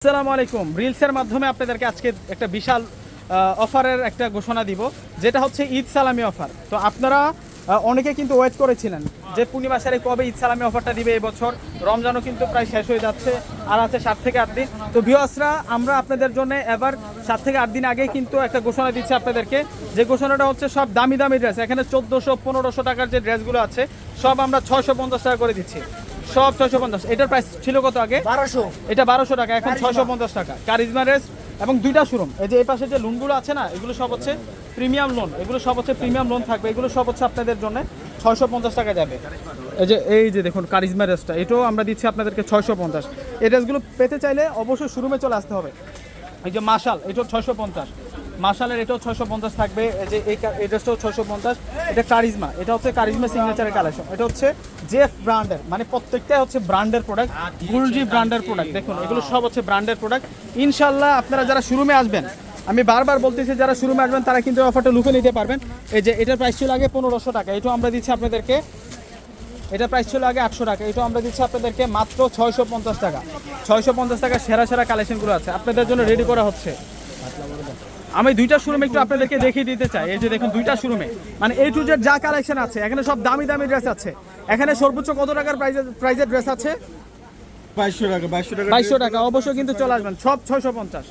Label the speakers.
Speaker 1: আসসালামু আলাইকুম। রিলসের মাধ্যমে আপনাদেরকে আজকে একটা বিশাল অফারের একটা ঘোষণা দিব, যেটা হচ্ছে ঈদ সালামি অফার। তো আপনারা অনেকে কিন্তু ওয়েট করেছিলেন যে পূর্ণিমা সারে কবে ঈদ সালামি অফারটা দিবে। এবছর রমজানও কিন্তু প্রায় শেষ হয়ে যাচ্ছে, আর আছে 7 থেকে 8 দিন। তো ভিউয়ার্সরা, আমরা আপনাদের জন্য এবার 7 থেকে 8 দিন আগে কিন্তু একটা ঘোষণা দিচ্ছি আপনাদেরকে, যে ঘোষণাটা হচ্ছে সব দামি দামি ড্রেস। এখানে 1400-1500 টাকার যে ড্রেসগুলো আছে সব আমরা 650 টাকা করে দিচ্ছি, সব 650। এটার প্রাইস ছিল কত আগে?
Speaker 2: 1200।
Speaker 1: এটা 1200 টাকা, এখন 650 টাকা। কারিজমা রেস এবং দুইটা শোরুম। এই যে এই পাশে যে লোনগুলো আছে না, এগুলো সব হচ্ছে প্রিমিয়াম লোন, এগুলো সব হচ্ছে প্রিমিয়াম লোন থাকবে। এগুলো সব হচ্ছে আপনাদের জন্য 650 টাকা যাবে। এই যে দেখুন কারিজমা রেসটা, এটাও আমরা দিচ্ছি আপনাদেরকে 650। এই ড্রেসগুলো পেতে চাইলে অবশ্যই শোরুমে চলে আসতে হবে। এই যে মাশাল, এটাও 650। মাশালের এটাও 650 থাকবে। এই যে এই ড্রেসটাও 650। এটা কারিজমা, এটা হচ্ছে কারিজমা সিগনেচারের কালেকশন। এটা হচ্ছে জেফ ব্র্যান্ডের, মানে প্রত্যেকটা হচ্ছে ব্র্যান্ডের প্রোডাক্ট, গুলজি ব্র্যান্ডের প্রোডাক্ট। দেখুন এগুলো সব হচ্ছে ব্র্যান্ডের প্রোডাক্ট। ইনশাল্লাহ আপনারা যারা শোরুমে আসবেন, আমি বারবার বলতেছি যারা শোরুমে আসবেন তারা কিন্তু অফারটা লুফে নিতে পারবেন। এই যে এটার প্রাইস ছিল আগে 1500 টাকা, এটাও আমরা দিচ্ছি আপনাদেরকে। এটা প্রাইস ছিল আগে 800 টাকা, এটাও আমরা দিচ্ছি আপনাদেরকে মাত্র 650 টাকা। 650 টাকা সেরা সেরা কালেকশনগুলো আছে আপনাদের জন্য রেডি করা হচ্ছে। আমি দুইটা শোরুমে একটু আপনাদেরকে দেখিয়ে দিতে চাই। এই যে দেখুন দুইটা শোরুমে মানে A to Z যা কালেকশন আছে, এখানে সব দামি দামি ড্রেস আছে। এখানে সর্বোচ্চ কত টাকার প্রাইজের ড্রেস আছে?
Speaker 2: 2200 টাকা। 2200 টাকা।
Speaker 1: 2200 টাকা। অবশ্যই কিন্তু চলে আসবেন, সব 650।